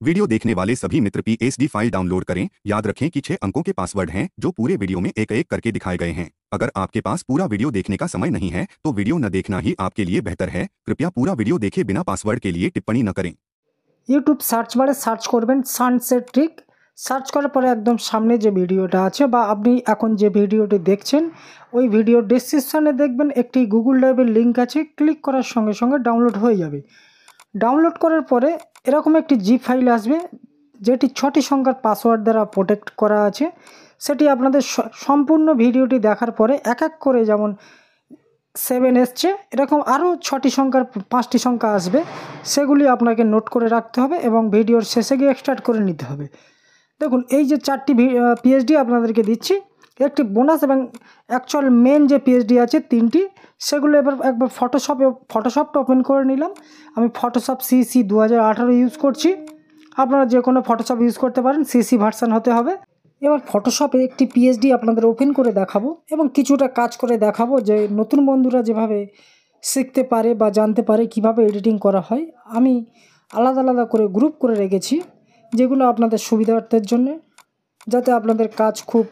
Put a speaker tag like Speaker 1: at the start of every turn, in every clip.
Speaker 1: Video देखने वाले सभी मित्र PSD फाइल डाउनलोड करें। याद रखें कि 6 अंकों के पासवर्ड हैं जो पूरे वीडियो में एक एक करके दिखाए गए हैं। अगर आपके पास पूरा वीडियो देखने का समय नहीं है तो वीडियो न देखना ही आपके लिए बेहतर है। कृपया पूरा वीडियो देखें, बिना पासवर्ड के लिए टिप्पणी न करें।
Speaker 2: ইউটিউব সার্চ বারে সার্চ করবেন সানসেট ট্রিক। সার্চ করার পরে একদম সামনে যে ভিডিওটা আছে বা আপনি এখন যে ভিডিওটি দেখছেন ওই ভিডিওর ডেসক্রিপশনে দেখবেন একটি গুগল ড্রাইভের লিঙ্ক আছে। ক্লিক করার সঙ্গে সঙ্গে ডাউনলোড হয়ে যাবে। ডাউনলোড করার পরে এরকম একটি জিপ ফাইল আসবে যেটি 6টি সংখ্যার পাসওয়ার্ড দ্বারা প্রোটেক্ট করা আছে। সেটি আপনাদের সম্পূর্ণ ভিডিওটি দেখার পরে এক এক করে যেমন 7 এসছে এরকম আরও 6টি সংখ্যার 5টি সংখ্যা আসবে, সেগুলি আপনাকে নোট করে রাখতে হবে এবং ভিডিওর শেষে গিয়ে এক্সট্রাক্ট করে নিতে হবে। দেখুন এই যে 4টি PSD আপনাদেরকে দিচ্ছি, একটি বোনাস এবং অ্যাকচুয়াল মেন যে PSD আছে 3টি, সেগুলো এবার একবার ফটোশপটা ওপেন করে নিলাম। আমি ফটোশপ CC 2018 ইউজ করছি। আপনারা যে কোনো ফটোশপ ইউজ করতে পারেন, CC ভার্সান হতে হবে। এবার ফটোশপে একটি PSD আপনাদের ওপেন করে দেখাবো এবং কিছুটা কাজ করে দেখাবো যে নতুন বন্ধুরা যেভাবে শিখতে পারে বা জানতে পারে কিভাবে এডিটিং করা হয়। আমি আলাদা আলাদা করে গ্রুপ করে রেখেছি যেগুলো আপনাদের সুবিধার্থের জন্য, যাতে আপনাদের কাজ খুব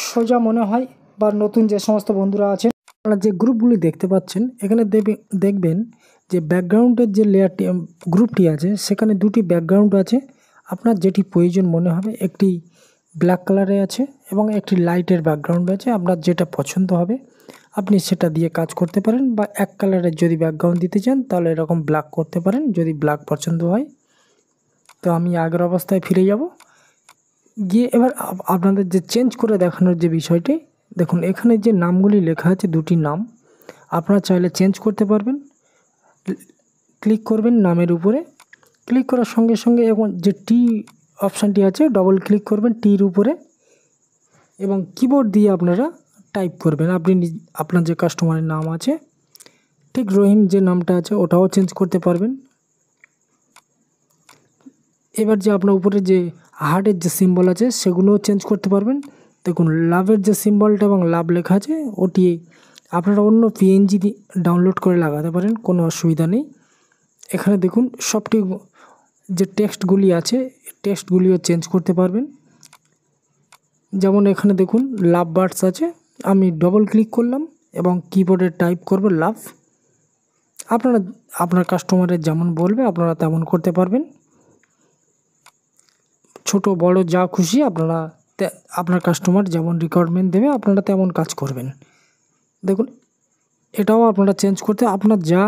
Speaker 2: সোজা মনে হয় বা নতুন যে সমস্ত বন্ধুরা আছেন। আপনারা যে গ্রুপগুলি দেখতে পাচ্ছেন এখানে দেখবেন যে ব্যাকগ্রাউন্ডের যে লেয়ারটি গ্রুপটি আছে সেখানে 2টি ব্যাকগ্রাউন্ড আছে। আপনার যেটি প্রয়োজন মনে হবে, একটি ব্ল্যাক কালারে আছে এবং একটি লাইটের ব্যাকগ্রাউন্ড আছে। আপনার যেটা পছন্দ হবে আপনি সেটা দিয়ে কাজ করতে পারেন, বা এক কালারের যদি ব্যাকগ্রাউন্ড দিতে চান তাহলে এরকম ব্ল্যাক করতে পারেন যদি ব্ল্যাক পছন্দ হয়। তো আমি আগের অবস্থায় ফিরে যাব গিয়ে এবার আপনাদের যে চেঞ্জ করে দেখানোর যে বিষয়টি, দেখুন এখানে যে নামগুলি লেখা আছে 2টি নাম আপনারা চাইলে চেঞ্জ করতে পারবেন। ক্লিক করবেন নামের উপরে, ক্লিক করার সঙ্গে সঙ্গে এখন যে টি অপশানটি আছে ডবল ক্লিক করবেন টির উপরে এবং কিবোর্ড দিয়ে আপনারা টাইপ করবেন আপনার যে কাস্টমারের নাম আছে। ঠিক রহিম যে নামটা আছে ওটাও চেঞ্জ করতে পারবেন। এবার যে আপনার উপরে যে হার্টের যে সিম্বল আছে সেগুলোও চেঞ্জ করতে পারবেন। দেখুন লাভের যে সিম্বলটা এবং লাভ লেখা আছে ওটি আপনারা অন্য PNG ডাউনলোড করে লাগাতে পারেন, কোনো অসুবিধা নেই। এখানে দেখুন সবটি যে টেক্সটগুলি আছে টেক্সটগুলিও চেঞ্জ করতে পারবেন। যেমন এখানে দেখুন লাভ বার্ডস আছে, আমি ডবল ক্লিক করলাম এবং কিবোর্ডে টাইপ করব লাভ। আপনার কাস্টমারের যেমন বলবে আপনারা তেমন করতে পারবেন। ছোট বড় যা খুশি আপনার কাস্টমার যেমন রিকোয়ারমেন্ট দেবে আপনারা তেমন কাজ করবেন। দেখুন এটাও আপনারা চেঞ্জ করতে আপনার যা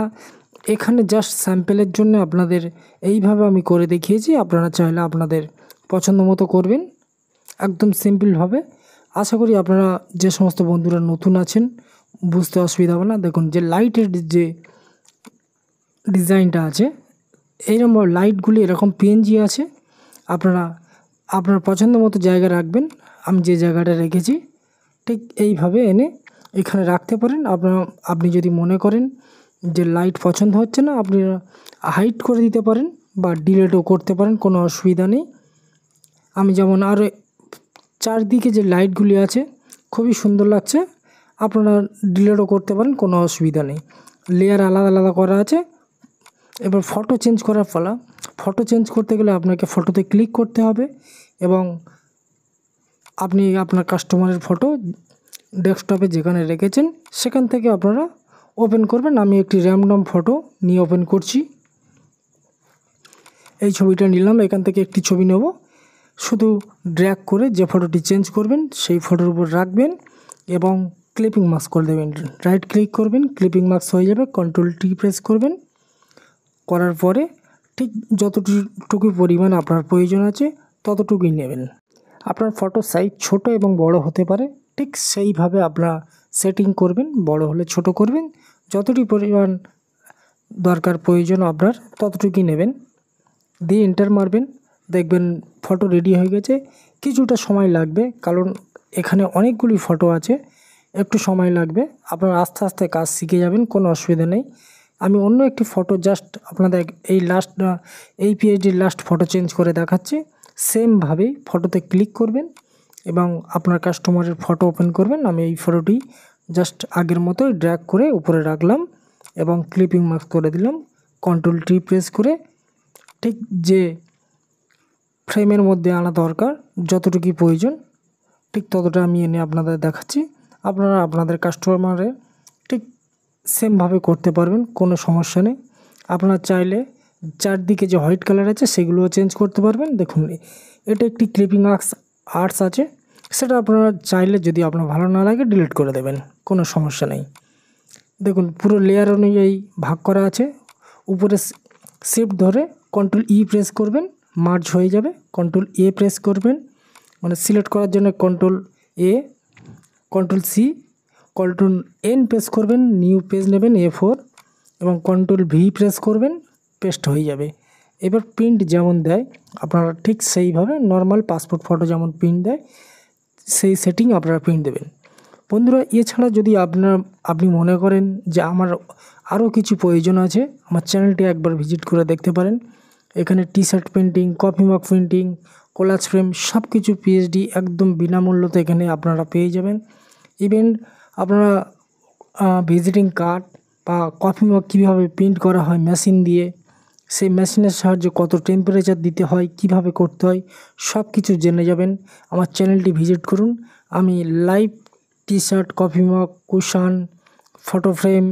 Speaker 2: এখানে জাস্ট স্যাম্পেলের জন্য আপনাদের এইভাবে আমি করে দেখিয়েছি। আপনারা চাইলে আপনাদের পছন্দ মতো করবেন একদম সিম্পলভাবে। আশা করি আপনারা যে সমস্ত বন্ধুরা নতুন আছেন বুঝতে অসুবিধা হবে না। দেখুন যে লাইটের যে ডিজাইনটা আছে এইরকম লাইটগুলি এরকম PNG আছে, আপনার পছন্দ মতো জায়গা রাখবেন। আমি যে জায়গাটা রেখেছি ঠিক এইভাবে এনে এখানে রাখতে পারেন। আপনি যদি মনে করেন যে লাইট পছন্দ হচ্ছে না আপনি হাইড করে দিতে পারেন বা ডিলেটও করতে পারেন, কোনো অসুবিধা নেই। আমি যেমন আরও চারদিকে যে লাইটগুলি আছে খুবই সুন্দর লাগছে, আপনারা ডিলেটও করতে পারেন, কোনো অসুবিধা নেই। লেয়ার আলাদা আলাদা করা আছে। এবার ফটো চেঞ্জ করার পালা। ফটো চেঞ্জ করতে গেলে আপনাকে ফটোতে ক্লিক করতে হবে এবং আপনি আপনার কাস্টমারের ফটো ডেস্কটপে যেখানে রেখেছেন সেখান থেকে আপনারা ওপেন করবেন। আমি একটি র্যান্ডম ফটো নিয়ে ওপেন করছি। এই ছবিটা নিলাম, এখান থেকে একটি ছবি নেব। শুধু ড্র্যাগ করে যে ফটোটি চেঞ্জ করবেন সেই ফটোর উপর রাখবেন এবং ক্লিপিং মাস্ক করে দেবেন। রাইট ক্লিক করবেন, ক্লিপিং মাস্ক হয়ে যাবে। Ctrl+T প্রেস করবেন, করার পরে ঠিক যতটুকু পরিমাণ আপনার প্রয়োজন আছে ততটুকুই নেবেন। আপনার ফটো সাইজ ছোট এবং বড় হতে পারে, ঠিক সেইভাবে আপনারা সেটিং করবেন। বড় হলে ছোট করবেন, যতটুকু পরিমাণ দরকার প্রয়োজন আপনার ততটুকুই নেবেন। দিয়ে এন্টার মারবেন, দেখবেন ফটো রেডি হয়ে গেছে। কিছুটা সময় লাগবে কারণ এখানে অনেকগুলি ফটো আছে, একটু সময় লাগবে। আপনারা আস্তে আস্তে কাজ শিখে যাবেন, কোনো অসুবিধা নেই। আমি অন্য একটি ফটো জাস্ট আপনাদের এই PHDর লাস্ট ফটো চেঞ্জ করে দেখাচ্ছি। সেমভাবেই ফটোতে ক্লিক করবেন এবং আপনার কাস্টমারের ফটো ওপেন করবেন। আমি এই ফটোটি জাস্ট আগের মতোই ড্র্যাগ করে উপরে রাখলাম এবং ক্লিপিং মাস্ক করে দিলাম। Ctrl+T প্রেস করে ঠিক যে ফ্রেমের মধ্যে আনা দরকার, যতটুকু প্রয়োজন ঠিক ততটা আমি এনে আপনাদের দেখাচ্ছি। আপনারা আপনাদের কাস্টমারে ঠিক সেমভাবে করতে পারবেন, কোনো সমস্যা নেই। আপনারা চাইলে চারদিকে যে হোয়াইট কালার আছে সেগুলোও চেঞ্জ করতে পারবেন। দেখুন এটা একটি ক্লিপিং আর্টস আছে, সেটা আপনারা চাইলে যদি আপনার ভালো না লাগে ডিলিট করে দেবেন, কোনো সমস্যা নেই। দেখুন পুরো লেয়ার অনুযায়ী ভাগ করা আছে। উপরে শিফট ধরে কন্ট্রোল ই প্রেস করবেন, মার্জ হয়ে যাবে। কন্ট্রোল এ প্রেস করবেন, মানে সিলেক্ট করার জন্য control A, control C, control N press করবেন, নিউ পেজ নেবেন A4 এবং কন্ট্রোল ভি প্রেস করবেন, পেস্ট হয়ে যাবে। এবার প্রিন্ট যেমন দেয় আপনারা ঠিক সেইভাবে নর্মাল পাসপোর্ট ফটো যেমন প্রিন্ট দেয় সেই সেটিং আপনারা প্রিন্ট দেবেন। বন্ধুরা এছাড়া যদি আপনি মনে করেন যে আমার আরও কিছু প্রয়োজন আছে, আমার চ্যানেলটি একবার ভিজিট করে দেখতে পারেন। এখানে T shirt printing, coffee mug printing, collage frame সব কিছু পিএইচডি একদম বিনামূল্যতে এখানে আপনারা পেয়ে যাবেন। ইভেন আপনারা ভিজিটিং কার্ড বা কফি মগ কীভাবে প্রিন্ট করা হয় মেশিন দিয়ে, সেই মেশিনের সাহায্যে কত টেম্পারেচার দিতে হয়, কিভাবে করতে হয় সব কিছু জেনে যাবেন। আমার চ্যানেলটি ভিজিট করুন। আমি live T shirt, coffee mug, cushion, photo frame,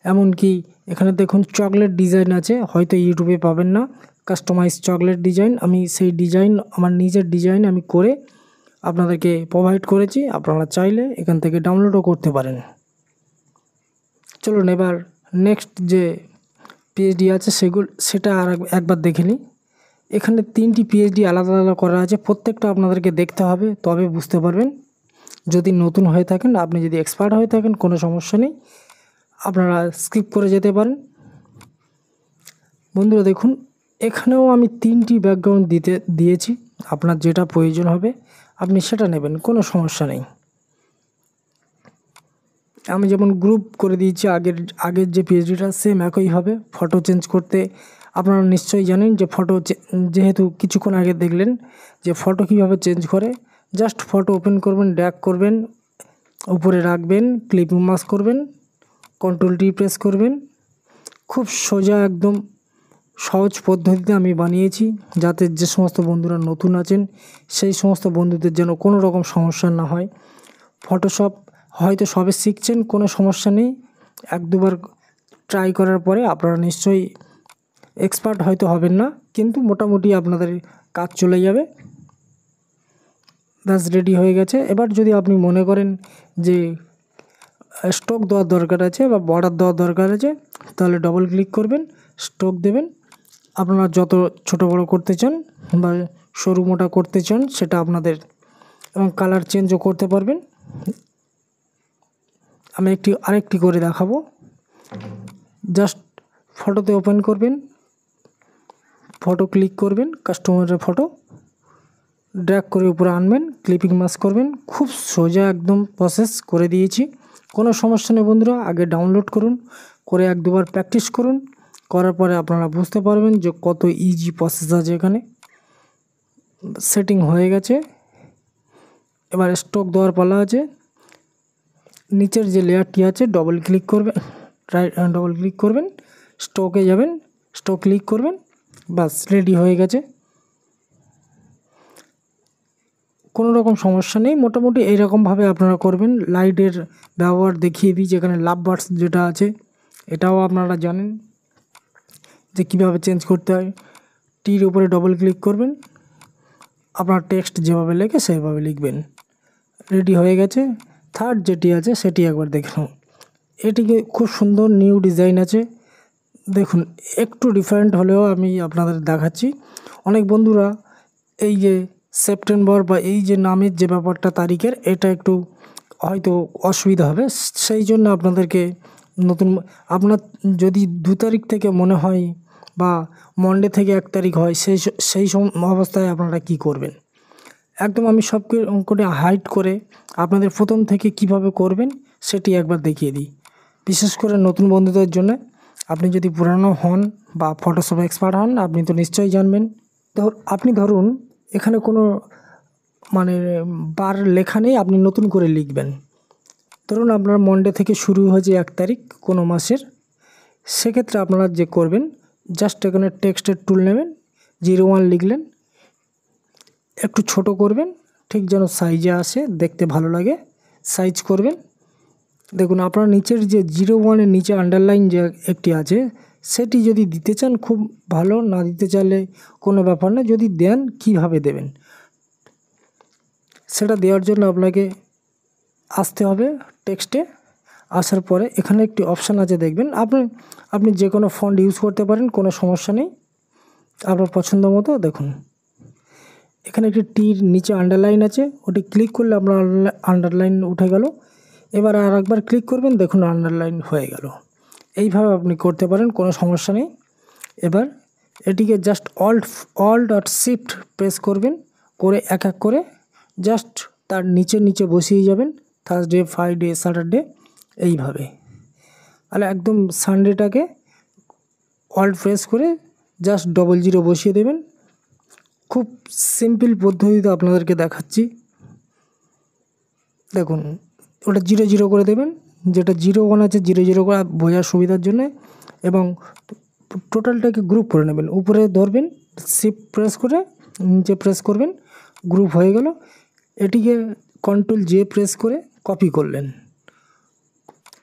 Speaker 2: এমনকি এখানে দেখুন চকলেট ডিজাইন আছে, হয়তো ইউটিউবে পাবেন না। কাস্টমাইজ চকলেট ডিজাইন, আমি সেই ডিজাইন আমার নিজের ডিজাইন আমি করে আপনাদেরকে প্রোভাইড করেছি। আপনারা চাইলে এখান থেকে ডাউনলোডও করতে পারেন। চলুন এবার নেক্সট যে পিএইচডি আছে সেটা আর একবার দেখে নিই। এখানে 3টি পিএইচডি আলাদা আলাদা করা আছে, প্রত্যেকটা আপনাদেরকে দেখতে হবে তবে বুঝতে পারবেন। যদি নতুন হয়ে থাকেন, আপনি যদি এক্সপার্ট হয়ে থাকেন কোনো সমস্যা নেই, আপনারা স্কিপ করে যেতে পারেন। বন্ধুরা দেখুন এখানেও আমি 3টি ব্যাকগ্রাউন্ড দিয়েছি, আপনার যেটা প্রয়োজন হবে আপনি সেটা নেবেন, কোনো সমস্যা নেই। আমি যেমন গ্রুপ করে দিয়েছি আগের যে পিএইচডিটা সেম একই হবে। ফটো চেঞ্জ করতে আপনারা নিশ্চয়ই জানেন যে ফটো যেহেতু কিছুক্ষণ আগে দেখলেন যে ফটো কীভাবে চেঞ্জ করে। জাস্ট ফটো ওপেন করবেন, ড্র্যাগ করবেন, উপরে রাখবেন, ক্লিপিং মাস্ক করবেন, কন্ট্রোল টি প্রেস করবেন। খুব সোজা একদম সহজ পদ্ধতিতে আমি বানিয়েছি, যাতে যে সমস্ত বন্ধুরা নতুন আছেন সেই সমস্ত বন্ধুদের যেন কোনো রকম সমস্যা না হয়। ফটোশপ হয়তো সবে শিখছেন, কোনো সমস্যা নেই, 1-2বার ট্রাই করার পরে আপনারা নিশ্চয়ই এক্সপার্ট হয়তো হবেন না, কিন্তু মোটামুটি আপনাদের কাজ চলে যাবে। ব্যাস রেডি হয়ে গেছে। এবার যদি আপনি মনে করেন যে স্ট্রোক দেওয়ার দরকার আছে বা বর্ডার দেওয়ার দরকার আছে, তাহলে ডবল ক্লিক করবেন, স্ট্রোক দেবেন। আপনারা যত ছোট বড় করতে চান বা সরু মোটা করতে চান সেটা আপনাদের, এবং কালার চেঞ্জও করতে পারবেন। আমি আরেকটি করে দেখাবো। জাস্ট ফটোতে ওপেন করবেন, ফটো ক্লিক করবেন, কাস্টমারের ফটো ড্র্যাগ করে উপরে আনবেন, ক্লিপিং মাস্ক করবেন। খুব সোজা একদম প্রসেস করে দিয়েছি, কোনো সমস্যা নেই। বন্ধুরা আগে ডাউনলোড করুন, করে 1-2বার প্র্যাকটিস করুন, করার পরে আপনারা বুঝতে পারবেন যে কত ইজি প্রসেস আছে এখানে। সেটিং হয়ে গেছে, এবার স্ট্রোক দেওয়ার পালা আছে। নিচের যে লেয়ারটি আছে ডবল ক্লিক করবেন, ডবল ক্লিক করবেন, স্ট্রোকে যাবেন, স্ট্রোক ক্লিক করবেন, বাস রেডি হয়ে গেছে। কোনো রকম সমস্যা নেই। মোটামুটি এইরকমভাবে আপনারা করবেন। লাইটের ব্যবহার দেখিয়ে দিই, যেখানে লাভ বার্ডস যেটা আছে এটাও আপনারা জানেন যে কীভাবে চেঞ্জ করতে হয়। টির উপরে ডবল ক্লিক করবেন, আপনার টেক্সট যেভাবে লেখে সেইভাবে লিখবেন। রেডি হয়ে গেছে। থার্ড যেটি আছে সেটি একবার দেখুন। এটিকে খুব সুন্দর নিউ ডিজাইন আছে, দেখুন একটু ডিফারেন্ট হলেও আমি আপনাদের দেখাচ্ছি। অনেক বন্ধুরা এই যে সেপ্টেম্বর বা এই যে নামের যে ব্যাপারটা তারিখের, এটা একটু হয়তো অসুবিধা হবে, সেই জন্য আপনাদেরকে আপনার যদি 2 তারিখ থেকে মনে হয় বা মন্ডে থেকে 1 তারিখ হয়, সেই অবস্থায় আপনারা কি করবেন, একদম আমি সব করে হাইড করে আপনাদের প্রথম থেকে কিভাবে করবেন সেটি একবার দেখিয়ে দিই। বিশেষ করে নতুন বন্ধুদের জন্য। আপনি যদি পুরানো হন বা ফটোশপ এক্সপার্ট হন আপনি তো নিশ্চয়ই জানবেন। আপনি ধরুন এখানে কোনো বার লেখা নেই, আপনি নতুন করে লিখবেন। ধরুন আপনার মন্ডে থেকে শুরু হয়েছে 1 তারিখ কোনো মাসের, সেক্ষেত্রে আপনারা যে করবেন জাস্ট এখানে টেক্সটের টুল নেবেন, 01 লিখলেন, একটু ছোট করবেন, ঠিক যেন সাইজে আসে, দেখতে ভালো লাগে সাইজ করবেন। দেখুন আপনার নিচের যে 01-এর নিচে আন্ডারলাইন যে একটি আছে সেটি যদি দিতে চান খুব ভালো, না দিতে চাইলে কোনো ব্যাপার না। যদি দেন কিভাবে দেবেন সেটা দেওয়ার জন্য আপনাকে আসতে হবে টেক্সটে। আসার পরে এখানে একটি অপশান আছে দেখবেন, আপনি যে কোনো ফন্ট ইউজ করতে পারেন, কোনো সমস্যা নেই, আপনার পছন্দ মতো। দেখুন এখানে একটি টির নিচে আন্ডারলাইন আছে, ওটি ক্লিক করলে আপনার আন্ডারলাইন উঠে গেল। এবার আর একবার ক্লিক করবেন, দেখুন আন্ডারলাইন হয়ে গেল। এইভাবে আপনি করতে পারেন, কোনো সমস্যা নেই। এবার এটিকে জাস্ট অল্ট আর শিফট প্রেস করবেন, করে এক এক করে জাস্ট তার নিচে বসিয়ে যাবেন, থার্সডে, ফ্রাইডে, স্যাটারডে, এইভাবে। আর একদম সানডেটাকে অল্ট প্রেস করে জাস্ট 00 বসিয়ে দেবেন। খুব সিম্পল পদ্ধতিতে আপনাদেরকে দেখাচ্ছি। দেখুন ওটা 00 করে দেবেন, যেটা 01 আছে 00 করে বোঝার সুবিধার জন্য, এবং টোটালটাকে গ্রুপ করে নেবেন। উপরে ধরবেন, শিফট প্রেস করে নিচে প্রেস করবেন, গ্রুপ হয়ে গেল। এটিকে Ctrl+J প্রেস করে কপি করলেন,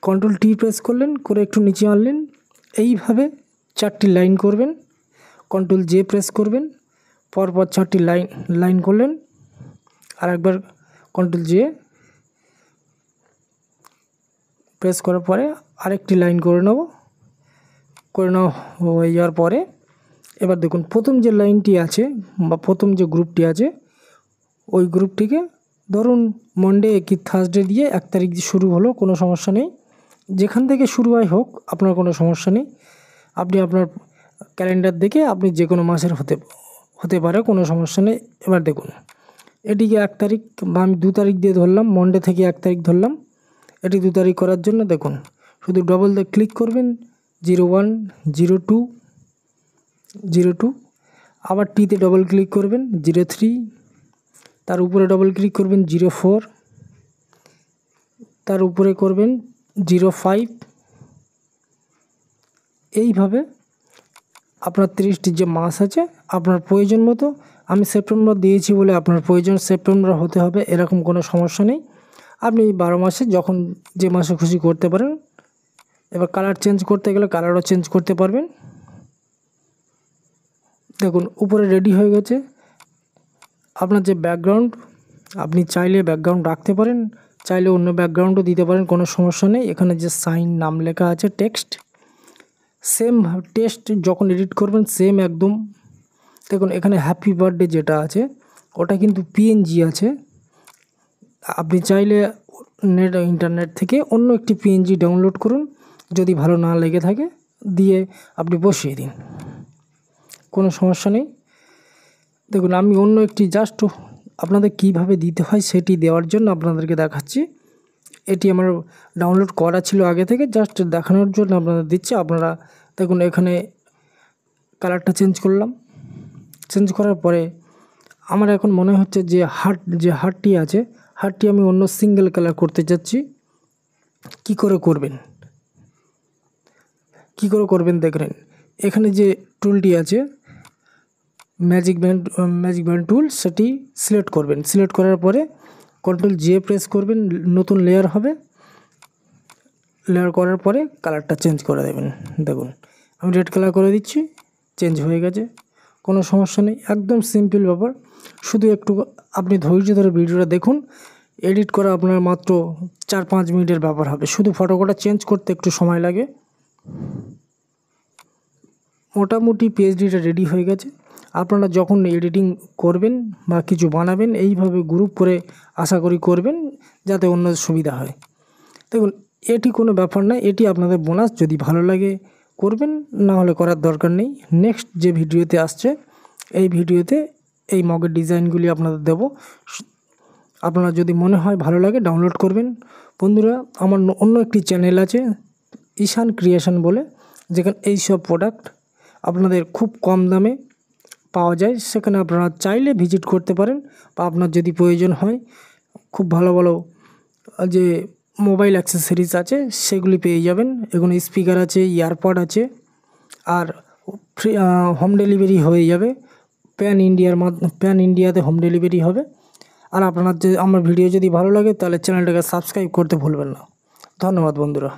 Speaker 2: Ctrl+T প্রেস করলেন, করে একটু নিচে আনলেন। এইভাবে 4টি লাইন করবেন, Ctrl+J প্রেস করবেন, পরপর 4টি লাইন করলেন। আর একবার Ctrl+J প্রেস করার পরে আরেকটি লাইন করে নেওয়া হয়ে যাওয়ার পরে এবার দেখুন প্রথম যে লাইনটি আছে বা প্রথম যে গ্রুপটি আছে ওই গ্রুপটিকে ধরুন মনডে কি থার্সডে দিয়ে 1 তারিখ দিয়ে শুরু হলো, কোনো সমস্যা নেই। যেখান থেকে শুরু হয় হোক, আপনার কোনো সমস্যা নেই। আপনি আপনার ক্যালেন্ডার দেখে আপনি যে কোনো মাসের হতে পারে, কোনো সমস্যা নেই। এবার দেখুন এটিকে 1 তারিখ বা আমি 2 তারিখ দিয়ে ধরলাম, মনডে থেকে 1 তারিখ ধরলাম। এটি 2 তারিখ করার জন্য দেখুন শুধু ডবল দিয়ে ক্লিক করবেন, 01, 02, আবার টিতে ডবল ক্লিক করবেন, 03, তার উপরে ডবল ক্লিক করবেন, 04, তার উপরে করবেন 05। এইভাবে আপনার 30টি যে মাস আছে আপনার প্রয়োজন মতো, আমি সেপ্টেম্বর দিয়েছি বলে আপনার প্রয়োজন সেপ্টেম্বর হতে হবে এরকম কোনো সমস্যা নেই। আপনি 12 মাসে যখন যে মাসে খুশি করতে পারেন। এবার কালার চেঞ্জ করতে গেলে কালারও চেঞ্জ করতে পারবেন। দেখুন উপরে রেডি হয়ে গেছে। আপনার যে ব্যাকগ্রাউন্ড, আপনি চাইলে ব্যাকগ্রাউন্ড রাখতে পারেন, চাইলে অন্য ব্যাকগ্রাউন্ডও দিতে পারেন, কোনো সমস্যা নেই। এখানে যে সাইন নাম লেখা আছে টেক্সট, সেম টেক্সট যখন এডিট করবেন সেম একদম। দেখুন এখানে হ্যাপি বার্থডে যেটা আছে ওটা কিন্তু পিএনজি আছে। আপনি চাইলে ইন্টারনেট থেকে অন্য একটি পিএনজি ডাউনলোড করুন, যদি ভালো না লেগে থাকে দিয়ে আপনি বসিয়ে দিন, কোনো সমস্যা নেই। দেখুন আমি অন্য একটি জাস্ট আপনাদের কিভাবে দিতে হয় সেটি দেওয়ার জন্য আপনাদেরকে দেখাচ্ছি। এটি আমার ডাউনলোড করা ছিল আগে থেকে, জাস্ট দেখানোর জন্য আপনাদের দিচ্ছি। আপনারা দেখুন এখানে কালারটা চেঞ্জ করলাম, চেঞ্জ করার পরে আমার এখন মনে হচ্ছে যে হার্টটি আছে, হার্টটি আমি অন্য সিঙ্গেল কালার করতে যাচ্ছি। কি করে করবেন দেখেন, এখানে যে টুলটি আছে ম্যাজিক ব্যান্ড টুল, সেটি সিলেক্ট করবেন। সিলেক্ট করার পরে Ctrl+J প্রেস করবেন, নতুন লেয়ার হবে। লেয়ার করার পরে কালারটা চেঞ্জ করে দেবেন। দেখুন আমি রেড কালার করে দিচ্ছি, চেঞ্জ হয়ে গেছে, কোনো সমস্যা নেই। একদম সিম্পল ব্যাপার, শুধু একটু আপনি ধৈর্য ধরে ভিডিওটা দেখুন। এডিট করা আপনার মাত্র 4-5 মিনিটের ব্যাপার হবে, শুধু ফটোটা চেঞ্জ করতে একটু সময় লাগে। মোটামুটি পিএইচডিটা রেডি হয়ে গেছে। আপনারা যখন এডিটিং করবেন বা কিছু বানাবেন এইভাবে গ্রুপ করে আশা করি করবেন, যাতে অন্য সুবিধা হয়। দেখুন এটি কোনো ব্যাপার না, এটি আপনাদের বোনাস, যদি ভালো লাগে করবেন, না হলে করার দরকার নেই। নেক্সট যে ভিডিওতে আসছে এই ভিডিওতে এই মগের ডিজাইনগুলি আপনাদের দেব। আপনারা যদি মনে হয় ভালো লাগে ডাউনলোড করবেন। বন্ধুরা আমার অন্য একটি চ্যানেল আছে ঈশান ক্রিয়েশন বলে, যেখানে এই সব প্রোডাক্ট আপনাদের খুব কম দামে পাওয়া যায়, সেখানে আপনারা চাইলে ভিজিট করতে পারেন। বা আপনার যদি প্রয়োজন হয় খুব ভালো ভালো যে মোবাইল অ্যাক্সেসরিজ আছে সেগুলি পেয়ে যাবেন। এখানে স্পিকার আছে, ইয়ারপড আছে, আর ফ্রি হোম ডেলিভারি হয়ে যাবে। প্যান ইন্ডিয়াতে হোম ডেলিভারি হবে। আর আপনার আমার ভিডিও যদি ভালো লাগে তাহলে চ্যানেলটাকে সাবস্ক্রাইব করতে ভুলবেন না। ধন্যবাদ বন্ধুরা।